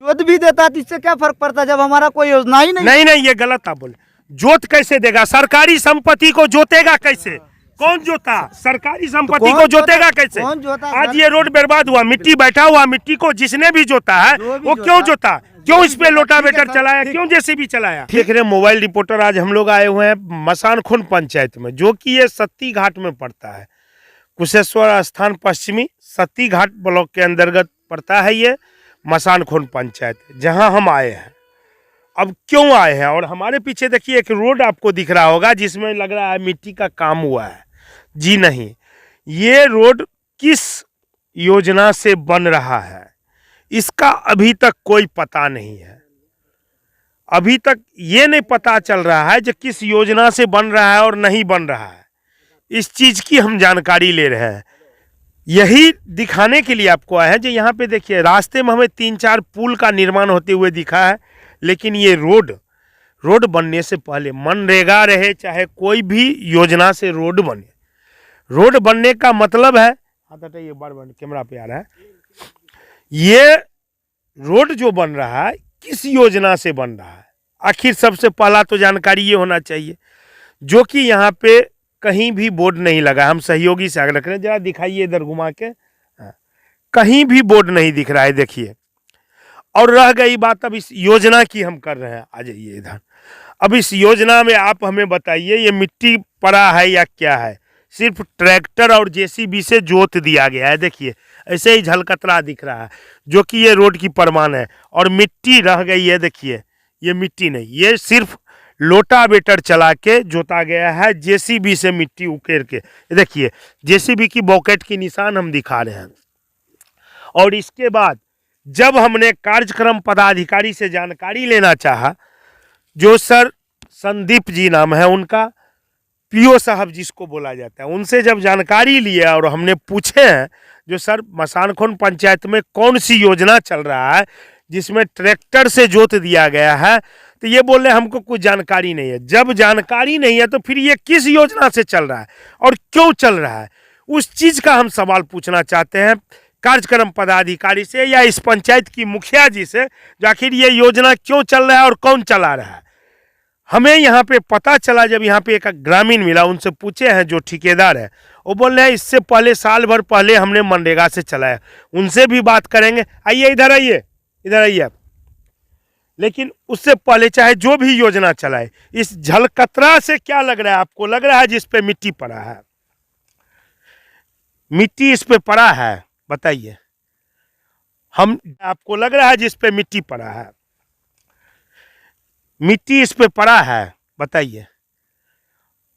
जोत भी देता तो इससे क्या फर्क पड़ता जब हमारा कोई योजना ही नहीं। नहीं, ये गलत आप बोले। जोत कैसे देगा? सरकारी संपत्ति को जोतेगा कैसे? कौन जोता? सरकारी संपत्ति को जोतेगा कैसे? कौन जोता? आज ये रोड बर्बाद हुआ, मिट्टी बैठा हुआ, मिट्टी को जिसने भी जोता है वो क्यों जोता? क्यों इस पे लोटावेटर चलाया? क्यों जेसीबी चलाया? देख रहे मोबाइल रिपोर्टर, आज हम लोग आए हुए हैं मसानखुन पंचायत में, जो कि ये सत्ती घाट में पड़ता है। कुशेश्वर स्थान पश्चिमी सत्ती घाट ब्लॉक के अंतर्गत पड़ता है ये मसानखुन पंचायत, जहां हम आए हैं। अब क्यों आए हैं? और हमारे पीछे देखिए एक रोड आपको दिख रहा होगा जिसमें लग रहा है मिट्टी का काम हुआ है। जी नहीं, ये रोड किस योजना से बन रहा है इसका अभी तक कोई पता नहीं है। अभी तक ये नहीं पता चल रहा है जो किस योजना से बन रहा है और नहीं बन रहा है। इस चीज की हम जानकारी ले रहे हैं, यही दिखाने के लिए आपको आए हैं। जो यहाँ पे देखिए रास्ते में हमें 3-4 पुल का निर्माण होते हुए दिखा है, लेकिन ये रोड बनने से पहले मनरेगा रहे चाहे कोई भी योजना से रोड बने, रोड बनने का मतलब है, ये बार कैमरा पे आ रहा है, ये रोड जो बन रहा है किस योजना से बन रहा है। आखिर सबसे पहला तो जानकारी ये होना चाहिए, जो कि यहाँ पे कहीं भी बोर्ड नहीं लगा। हम सहयोगी से आगे रख रहे हैं, जरा दिखाइए इधर घुमा के। कहीं भी बोर्ड नहीं दिख रहा है, देखिए। और रह गई बात अब इस योजना की, हम कर रहे हैं, आ जाइए इधर। अब इस योजना में आप हमें बताइए ये मिट्टी पड़ा है या क्या है? सिर्फ ट्रैक्टर और जेसीबी से जोत दिया गया है। देखिए ऐसे ही झलकतरा दिख रहा है, जो कि ये रोड की प्रमाण है। और मिट्टी रह गई है, देखिए ये मिट्टी नहीं, ये सिर्फ लोटावेटर चला के जोता गया है, जेसीबी से मिट्टी उकेर के। देखिए जेसीबी की बॉकेट की निशान हम दिखा रहे हैं। और इसके बाद जब हमने कार्यक्रम पदाधिकारी से जानकारी लेना चाहा, जो सर संदीप जी नाम है उनका, पीओ साहब जिसको बोला जाता है, उनसे जब जानकारी लिया और हमने पूछे हैं जो सर मसानखुन पंचायत में कौन सी योजना चल रहा है जिसमें ट्रैक्टर से जोत दिया गया है, तो ये बोल रहे हमको कुछ जानकारी नहीं है। जब जानकारी नहीं है तो फिर ये किस योजना से चल रहा है और क्यों चल रहा है, उस चीज का हम सवाल पूछना चाहते हैं कार्यक्रम पदाधिकारी से या इस पंचायत की मुखिया जी से, आखिर ये योजना क्यों चल रहा है और कौन चला रहा है। हमें यहाँ पे पता चला जब यहाँ पे एक ग्रामीण मिला, उनसे पूछे हैं जो ठेकेदार है, वो बोल रहे हैं इससे पहले साल भर पहले हमने मनरेगा से चलाया। उनसे भी बात करेंगे। आइए इधर आइए, इधर आइए आप। लेकिन उससे पहले चाहे जो भी योजना चलाए, इस झलकतरा से क्या लग रहा है आपको? लग रहा है जिस पे मिट्टी पड़ा है, मिट्टी इस पे पड़ा है, बताइए। हम आपको लग रहा है जिस पे मिट्टी पड़ा है, मिट्टी इस पे पड़ा है, बताइए।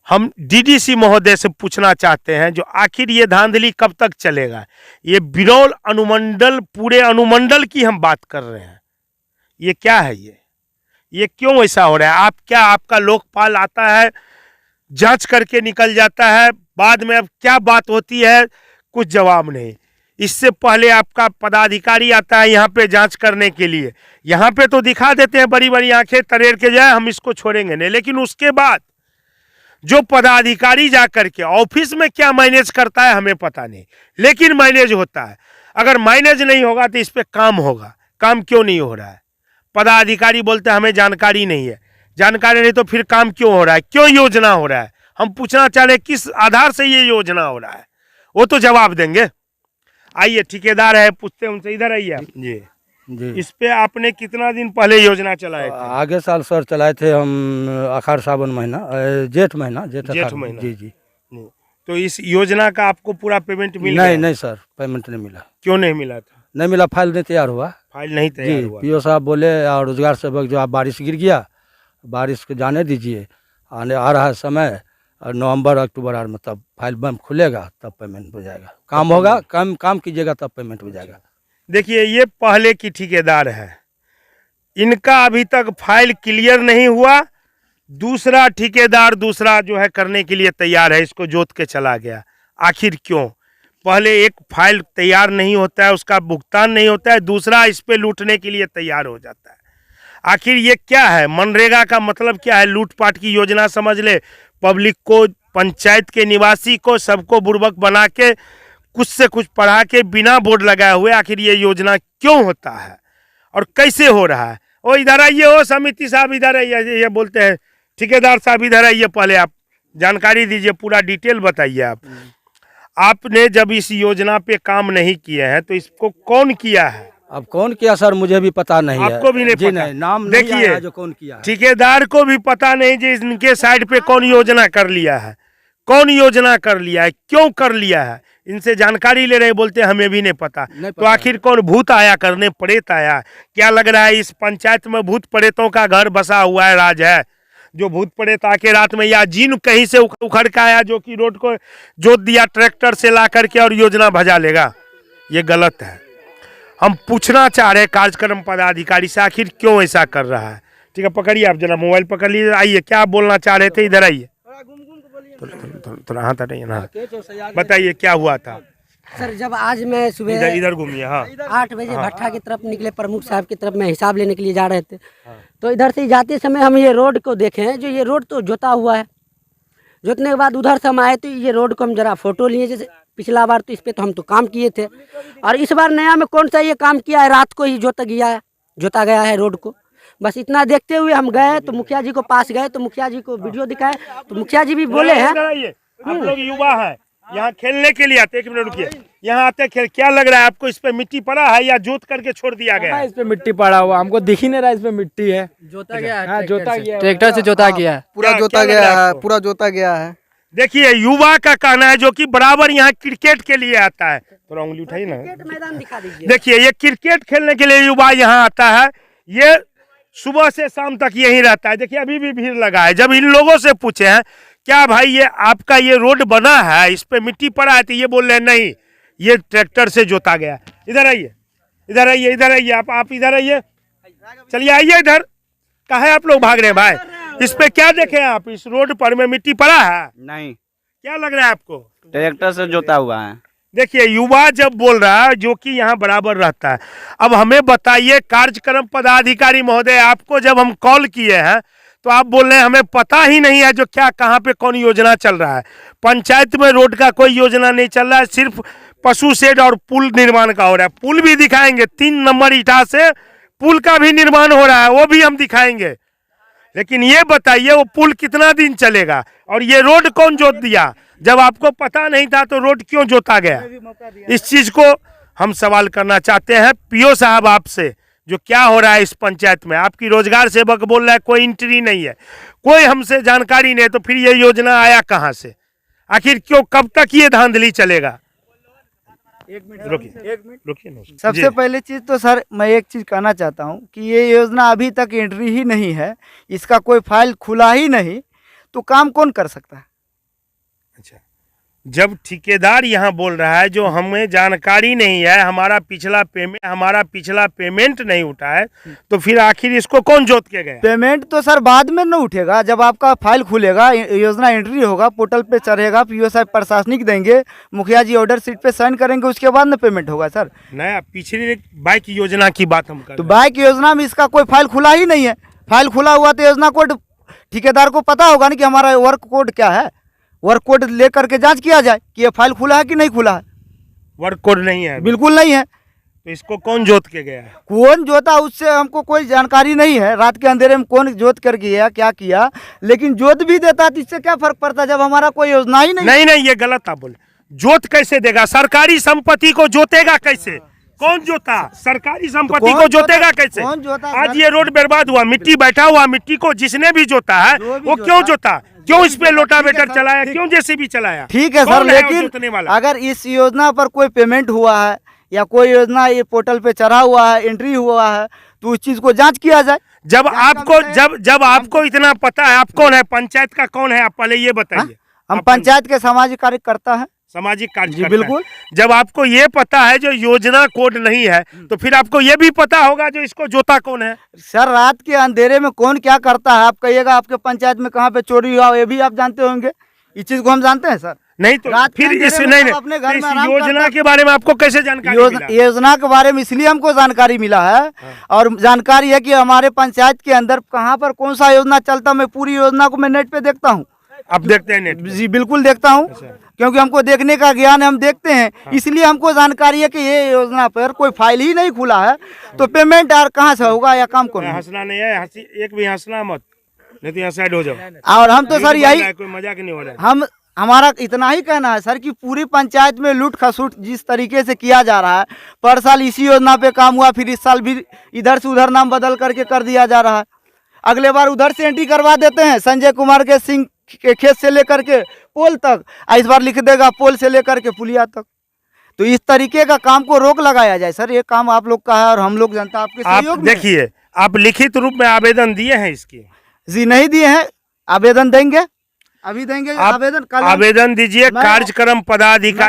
हम डीडीसी महोदय से पूछना चाहते हैं जो आखिर ये धांधली कब तक चलेगा। ये बिरौल अनुमंडल, पूरे अनुमंडल की हम बात कर रहे हैं। ये क्या है? ये क्यों ऐसा हो रहा है? आप क्या, आपका लोकपाल आता है जांच करके निकल जाता है, बाद में अब क्या बात होती है कुछ जवाब नहीं। इससे पहले आपका पदाधिकारी आता है यहाँ पे जांच करने के लिए, यहाँ पे तो दिखा देते हैं बड़ी बड़ी आंखें तरेर के, जाए हम इसको छोड़ेंगे नहीं। लेकिन उसके बाद जो पदाधिकारी जा करके ऑफिस में क्या मैनेज करता है हमें पता नहीं, लेकिन मैनेज होता है। अगर मैनेज नहीं होगा तो इस पे काम होगा। काम क्यों नहीं हो रहा है? पदाधिकारी बोलते हैं हमें जानकारी नहीं है। जानकारी नहीं तो फिर काम क्यों हो रहा है? क्यों योजना हो रहा है? हम पूछना चाह रहे हैं किस आधार से ये योजना हो रहा है, वो तो जवाब देंगे। आइए ठेकेदार है, पूछते हैं उनसे। इधर आइए आप। जी। इस पे आपने कितना दिन पहले योजना चलाए थे? आगे साल सर चलाए थे हम, आषाढ़ सावन महीना, जेठ महीना। जेठ महीना। जी। तो इस योजना का आपको पूरा पेमेंट मिल गया? नहीं सर, पेमेंट नहीं मिला। क्यों नहीं मिला था? नहीं मिला, फाइल नहीं तैयार हुआ। फाइल नहीं तैयार हुआ। पीओ साहब बोले और रोजगार सेवक जो, आप बारिश गिर गया, बारिश को जाने दीजिए, आने आ रहा है समय, और नवंबर अक्टूबर आर में तब फाइल बम खुलेगा, तब पेमेंट हो जाएगा। काम होगा, काम कीजिएगा तब पेमेंट हो जाएगा। देखिए ये पहले की ठेकेदार है, इनका अभी तक फाइल क्लियर नहीं हुआ। दूसरा ठेकेदार दूसरा जो है करने के लिए तैयार है, इसको जोत के चला गया। आखिर क्यों? पहले एक फाइल तैयार नहीं होता है, उसका भुगतान नहीं होता है, दूसरा इस पे लूटने के लिए तैयार हो जाता है। आखिर ये क्या है? मनरेगा का मतलब क्या है? लूटपाट की योजना समझ ले। पब्लिक को, पंचायत के निवासी को, सबको बुर्बक बना के, कुछ से कुछ पढ़ा के, बिना बोर्ड लगाए हुए आखिर ये योजना क्यों होता है? और कैसे हो रहा है। वो इधर आइए, हो समिति साहब इधर आइए, ये बोलते हैं ठेकेदार साहब इधर आइए, पहले आप जानकारी दीजिए, पूरा डिटेल बताइए। आपने जब इस योजना पे काम नहीं किए हैं तो इसको कौन किया है? अब कौन किया सर, मुझे भी पता नहीं है। आपको भी नहीं जी पता? नहीं, नाम नहीं देखिए, आया जो कौन किया है। ठेकेदार को भी पता नहीं जी इनके साइड पे कौन योजना कर लिया है, कौन योजना कर लिया है, क्यों कर लिया है। इनसे जानकारी ले रहे, बोलते हमें भी नहीं पता। तो आखिर कौन भूत आया करने, प्रेत आया? क्या लग रहा है इस पंचायत में भूत प्रेतों का घर बसा हुआ है, राज है? जो भूत प्रेत आके रात में या जिन कहीं से उखड़ के आया जो कि रोड को जोत दिया ट्रैक्टर से ला करके और योजना भजा लेगा, ये गलत है। हम पूछना चाह रहे कार्यक्रम पदाधिकारी से आखिर क्यों ऐसा कर रहा है। ठीक है, पकड़िए आप, जरा मोबाइल पकड़ लीजिए, आइए क्या बोलना चाह रहे थे, इधर आइए, थोड़ा हाथ हटाइए ना, बताइए क्या हुआ था। सर जब आज मैं सुबह इधर घूमिए, हाँ 8 बजे भट्ठा की तरफ निकले, प्रमुख साहब की तरफ में हिसाब लेने के लिए जा रहे थे, तो इधर से जाते समय हम ये रोड को देखे हैं, जो ये रोड तो जोता हुआ है। जोतने के बाद उधर से हम आए तो ये रोड को हम जरा फोटो लिए, जैसे पिछला बार तो इस पर तो हम तो काम किए थे, और इस बार नया में कौन सा ये काम किया है, रात को ही जोता गया है रोड को। बस इतना देखते हुए हम गए, तो मुखिया जी को पास गए, तो मुखिया जी को वीडियो दिखाए, तो मुखिया जी भी बोले हैं आप लोग युवा हैं, यहाँ खेलने के लिए आते, एक मिनट रुकिए, यहाँ आते खेल, क्या लग रहा है आपको इस पे मिट्टी पड़ा है या जोत करके छोड़ दिया गया है? इस पे मिट्टी पड़ा हुआ, हमको दिख ही नहीं रहा, इस पे मिट्टी है। जोता गया हाँ, जोता गया, ट्रैक्टर से जोता गया है, पूरा जोता गया है, पूरा जोता गया है। देखिए युवा का कहना है जो कि बराबर यहाँ क्रिकेट के लिए आता है, थोड़ा उंगली उठाइए ना, मैदान दिखा दीजिए। देखिए ये क्रिकेट खेलने के लिए युवा यहाँ आता है, ये सुबह से शाम तक यही रहता है। देखिए अभी भी भीड़ लगा है। जब इन लोगों से पूछे हैं क्या भाई ये आपका ये रोड बना है, इस पे मिट्टी पड़ा है, तो ये बोल रहे हैं नहीं, ये ट्रैक्टर से जोता गया। इधर आइए, इधर आइए, इधर आइए, आप इधर आइए, चलिए आइए इधर। काहे आप लोग भाग रहे हैं भाई? इस पे क्या देखे आप, इस रोड पर में मिट्टी पड़ा है? नहीं, क्या लग रहा है आपको? ट्रैक्टर से जोता हुआ है। देखिए युवा जब बोल रहा है जो कि यहाँ बराबर रहता है। अब हमें बताइए कार्यक्रम पदाधिकारी महोदय, आपको जब हम कॉल किए हैं तो आप बोल रहे हैं हमें पता ही नहीं है जो क्या कहाँ पे कौन योजना चल रहा है। पंचायत में रोड का कोई योजना नहीं चल रहा है, सिर्फ पशु शेड और पुल निर्माण का हो रहा है। पुल भी दिखाएंगे, 3 नंबर ईटा से पुल का भी निर्माण हो रहा है, वो भी हम दिखाएंगे। लेकिन ये बताइए वो पुल कितना दिन चलेगा और ये रोड कौन जोत दिया? जब आपको पता नहीं था तो रोड क्यों जोता गया? इस चीज को हम सवाल करना चाहते हैं पीओ साहब आपसे, जो क्या हो रहा है इस पंचायत में। आपकी रोजगार सेवक बोल रहा है कोई एंट्री नहीं है, कोई हमसे जानकारी नहीं, तो फिर ये योजना आया कहाँ से? आखिर क्यों, कब तक ये धांधली चलेगा? रुकिए। सबसे पहले चीज तो सर मैं एक चीज कहना चाहता हूँ कि ये योजना अभी तक एंट्री ही नहीं है, इसका कोई फाइल खुला ही नहीं, तो काम कौन कर सकता है? अच्छा, जब ठेकेदार यहाँ बोल रहा है जो हमें जानकारी नहीं है, हमारा पिछला पेमेंट नहीं उठा है, तो फिर आखिर इसको कौन जोत के गया? पेमेंट तो सर बाद में न उठेगा, जब आपका फाइल खुलेगा, योजना एंट्री होगा, पोर्टल पे चढ़ेगा, पीओ साहब प्रशासनिक देंगे, मुखिया जी ऑर्डर शीट पे साइन करेंगे, उसके बाद न पेमेंट होगा सर। नया पिछली बाइक योजना की बात हम कर रहे हैं। तो बाइक योजना में इसका कोई फाइल खुला ही नहीं है। फाइल खुला हुआ तो योजना कोड ठेकेदार को पता होगा ना कि हमारा वर्क कोड क्या है, वर्क कोड लेकर के जांच किया जाए कि ये फाइल खुला है कि नहीं खुला है। वर्क कोड नहीं है, बिल्कुल नहीं है। तो इसको कौन जोत के गया है? कौन जोता उससे हमको कोई जानकारी नहीं है, रात के अंधेरे में कौन जोत कर गया क्या किया, लेकिन जोत भी देता तो इससे क्या फर्क पड़ता जब हमारा कोई योजना ही नहीं। ये गलत आप बोले। जोत कैसे देगा? सरकारी संपत्ति को जोतेगा कैसे? कौन जोता? सरकारी संपत्ति को जोतेगा कैसे? कौन जोता? आज ये रोड बर्बाद हुआ, मिट्टी बैठा हुआ, मिट्टी को जिसने भी जोता है वो क्यों जोता? क्यों इस पे लोटावेटर चलाया? क्यों जेसीबी चलाया? ठीक है सर, लेकिन अगर इस योजना पर कोई पेमेंट हुआ है या कोई योजना ये पोर्टल पे चढ़ा हुआ है, एंट्री हुआ है, तो उस चीज को जांच किया जाए। जब आपको इतना पता है, आप कौन है, पंचायत का कौन है, आप पहले ये बताइए। हम पंचायत के सामाजिक कार्यकर्ता हैं। सामाजिक कार्य बिल्कुल। जब आपको ये पता है जो योजना कोड नहीं है, तो फिर आपको ये भी पता होगा जो इसको जोता कौन है। सर रात के अंधेरे में कौन क्या करता है, आप कहिएगा आपके पंचायत में कहाँ पे चोरी हुआ, ये भी आप जानते होंगे। इस चीज को हम जानते हैं सर। नहीं तो फिर इस अपने घर में योजना के बारे में आपको कैसे जानकारी मिला? योजना के बारे में इसलिए हमको जानकारी मिला है, और जानकारी है कि हमारे पंचायत के अंदर कहाँ पर कौन सा योजना चलता, मैं पूरी योजना को मैं नेट पे देखता हूँ। आप देखते हैं नेट? जी बिल्कुल देखता हूँ। क्योंकि हमको देखने का ज्ञान है, हम देखते हैं, इसलिए हमको जानकारी है कि ये योजना पर कोई फाइल ही नहीं खुला है, तो पेमेंट यार कहाँ से होगा या काम कौन। हंसना नहीं है, एक भी हंसना मत, नहीं तो यहाँ साइड हो जाओ। और हम तो सर यही, कोई मजाक नहीं हो रहा है। हमारा इतना ही कहना है सर कि पूरी पंचायत में लूट खसूट जिस तरीके से किया जा रहा है, पर साल इसी योजना पे काम हुआ, फिर इस साल भी इधर से उधर नाम बदल करके कर दिया जा रहा है। अगले बार उधर से एंट्री करवा देते हैं, संजय कुमार के सिंह के खेत से लेकर के पोल तक, इस बार लिख देगा पोल से लेकर के पुलिया तक। तो इस तरीके का काम को रोक लगाया जाए सर, ये काम आप लोग का है और हम लोग जनता आपके आप सहयोग में। देखिए, आप लिखित रूप में आवेदन दिए हैं इसकी? जी नहीं दिए हैं, आवेदन देंगे, अभी देंगे आवेदन। कल आवेदन दीजिए, कार्यक्रम पदाधिकारी